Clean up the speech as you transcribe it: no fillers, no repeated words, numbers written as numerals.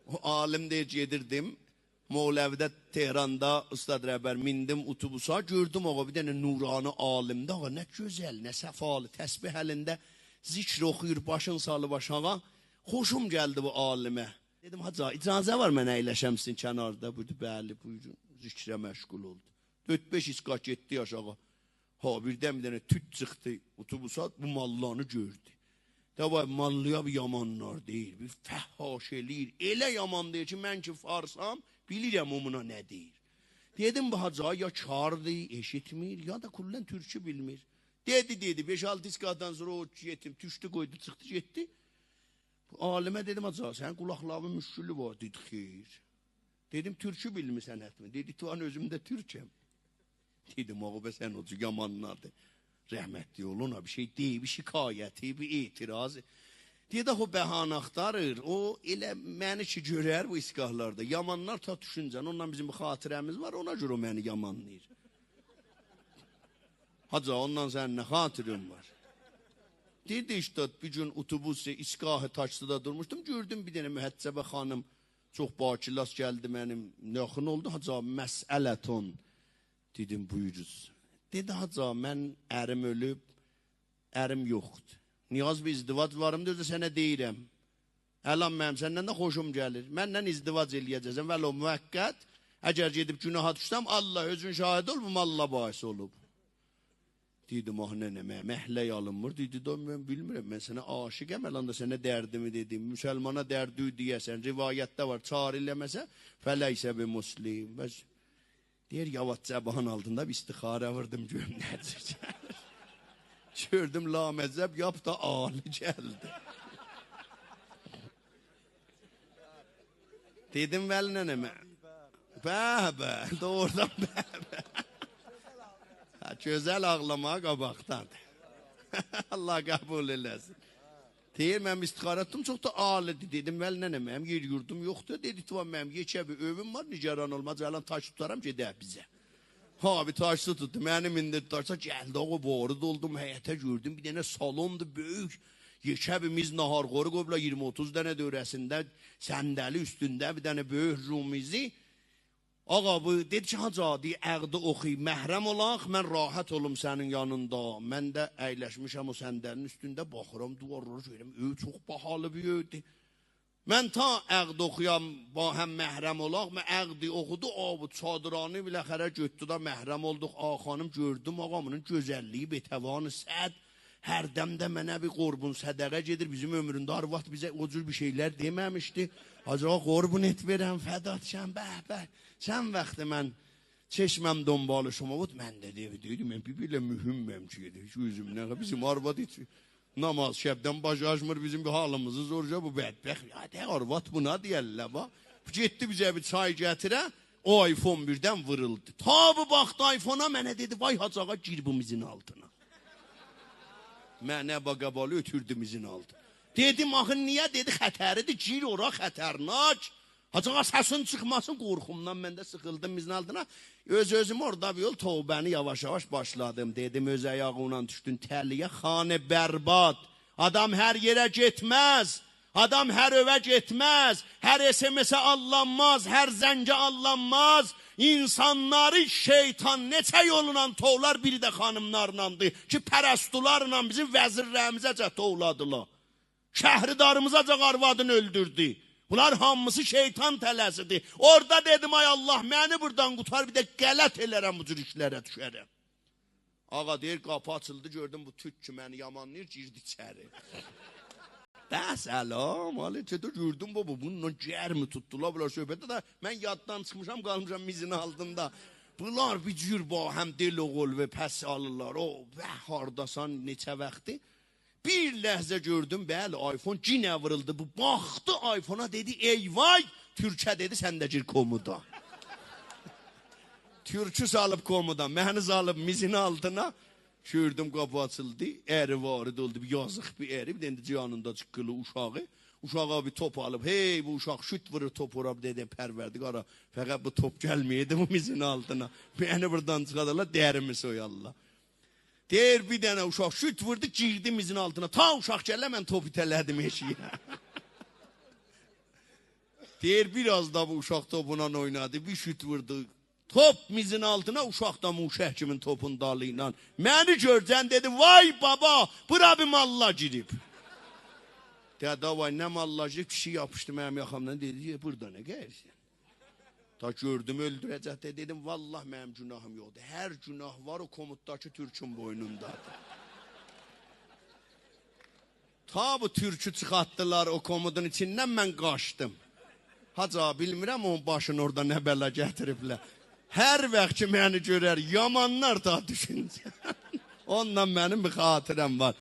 O alim deyir gedirdim. Moğləvidə Tehranda Ustad Rəhbər mindim utubusa, gördüm ağa bir dənə nurani alimdə, ağa nə gözəl, nə səfalı, təsbih əlində zikr oxuyur, başın salı başağa. Xoşum gəldi bu alimə. Dedim, hacı, icazə var mən əyləşəm sizin kənarda. Buyurdu, bəli, buyurun, zikrə məşğul oldu. 4-5 isqat getdi aşağı. Ha, birdən bir dənə tüt çıxdı utubusa, bu mallarını gördü. Davay, mallıya bir yamanlar deyir, bir fəhhaş eləyir. Elə yaman deyir ki, mən ki farsam, bilirəm omuna nə deyir. Dedim bu hacı ya kardır, eşitmir, ya da kullen türkçü bilmir. Dedi, 5-6 iskatdan sonra o yetim tüştü koydu, çıxdı, getdi. Alimə dedim hacı, sən qulaqlarımın müşkülü var, dedi, xeyr. Dedim, türkçü bilmirsən hətmi. Dedi, tuan özümdə türkəm. Dedim, ağa sən o yamanlardır. Rəhmətli oluna bir şey deyib, bir şikayəti, bir etiraz. Dedi, o bəhanə axtarır, o elə məni ki görər bu iskahlarda. Yamanlar ta düşüncən, ondan bizim bir xatirəmiz var, ona görə o məni yamanlayır. Hacı, ondan sənin nə xatirin var? Dedi işte bir gün otobüsü iskahı taçlıda durmuştum, gördüm bir dənə mühəccəbə xanım, çox bakilas gəldi mənim, yaxın oldu, hacı, məsələton. Dedim, buyuruz. Dedi, hacı, mən ərim ölüb, ərim yoxdur. Niyaz bir izdivac varım, da sənə deyirəm. Əlam mənim, səndən də xoşum gəlir. Məndən izdivac eləyəcəsən, vəl o müvəqqət, əgər gedib günaha düşsəm, Allah özün şahid ol, bu malla bahis olub. Dedim, ah nənə, məhlək alınmır. Dedi, mən bilmirəm, mən sənə aşiqəm, əlanda sənə dərdimi dedim. Müsəlmana dərdü deyəsən, rivayətdə var, çar eləməsə, fələysə bir muslim. Bəs, deyir, yavad cəbahan altında bir istixarə vırdım, gömnəcir. Gördüm, laməzzəb, yap da ali gəldi. Dedim, vəl nənəmə, bə, doğrudan bə. Gözəl ağlamağa qabaqdandır. Allah qəbul eləsin. Deyir, mənim istixarətdim çox da alidir. Dedim, vəl nənə, mənim yer yurdum yoxdur. Dedi, tuvan mənim yekə bir övüm var, nigaran olmaz, əlan taş tutaram, gedək bizə. Ha, bir taşlı tutdu, mənim indir taşsa, gəldi, o boru doldum, həyətə gördüm, bir dənə salondur, böyük. Yekə bir miz nahar qoru qoyubla 20-30 dənə dörəsində, səndəli üstündə bir dənə böyük rumizi. Ağa bu, dedi ki, hacı, əqdi oxuyub, məhrəm olaq, mən rahat olum sənin yanında. Mən də əyləşmişəm o səndəlin üstündə, baxıram, duvarları görürəm, çox bahalı bir öyüdür. Mən ta əqdi oxuyam, həm məhrəm olaq, mən əqdi oxudu, bu çadırani biləxərə götdü da məhrəm olduq. Ağa xanım gördüm, ağamının gözəlliyi, betəvanı, səd, hərdəmdə mənə bir qorbun sədəqə gedir. Bizim ömründə arvat bizə o cür bir şeylər deməmişdi. Hacı, qorbun et verəm, fədatşəm, bəh. Sən vaxtı mən çeşməm donbalı şoma بود, mən də deydim, mən bir-birlə mühimməm ki, hiç üzüm nə, bizim arvad heç namaz şəbdən başı açmır, bizim bir halımızı zorca bu bədbəx, ya de arvad buna deyərlər, getdi bizə bir çay gətirə, o iPhone birdən vırıldı. Ta bu baxdı iPhone-a, mənə dedi, vay hacağa gir bu mizin altına. Mənə baqabalı ötürdüm mizin altına. Dedim, axı niyə? Dedi, xətəridir, gir ora xətərnak. Hacağa səsin çıxmasın qorxumdan, mən də sıxıldım mizin altına. Özüm orada bir yol tövbəni yavaş-yavaş başladım. Dedim, öz ayağına düşdün təliyə, xanə bərbad. Adam hər yerə getməz, adam hər övə getməz, hər SMS-ə allanmaz, hər zəngə allanmaz. İnsanları şeytan neçə yolundan tovlar, biri də xanımlarınandır ki, pərəstularla bizim vəzirlərimizəcə tovladılar. Şəhridarımıza arvadını öldürdü. Bunlar hamısı şeytan tələsidir. Orada dedim, ay Allah, məni buradan qutar, bir də qələt elərəm bu cür işlərə düşərəm. Ağa deyir, qapı açıldı, gördüm bu tük ki, məni yamanlayır, girdi içəri. Səlam, aleyhə, gördüm baba, bununla gərmi tutdular, bunlar söhbətdə də, mən yaddan çıxmışam, qalmışam mizin altında. Bunlar bir cür həm del oğul və pəs alırlar, hardasan neçə vaxtı. Bir ləhzə gördüm, bəli, iPhone cinə vırıldı, bu baxdı iPhone-a, dedi, ey vay, Türkə dedi, sən də gir komuda. Türkü salıb komuda, məni salıb mizin altına, gördüm, qapı açıldı, əri vardı oldu, bir yazıq bir əri, bir dənə canında çıqqılı uşağı, uşağa bir top alıb, hey, bu uşaq şüt vırır top vurab, dedim, pərverdik ara, fəqət bu top gəlməyədi bu mizin altına, bəni buradan çıxadarlar, dərimi soyarlar. Deyir, bir dənə uşaq şüt vurdu, girdi mizin altına. Ta uşaq gələ, mən top itələdim eşiyə. Deyir biraz da bu uşaq topuna oynadı. Bir şüt vurdu. Top mizin altına uşaq da Muşə kimin topun dalı ilə. Məni görcən dedi vay baba bura bir malla girib. Dedi vay nə malla girib kişi yapışdı mənim yaxamdan dedi burada nə gəlirsən. Ta gördüm öldürəcək de dedim vallah mənim günahım yoxdur. Hər günah var o komuddakı türkün boynundadır. Ta bu türkü çıxartdılar o komodun içindən mən qaçdım. Haca bilmirəm onun başını orada nə bələ gətiriblər. Hər vaxt ki məni görər yamanlar da düşüncə. Ondan mənim bir xatirəm var.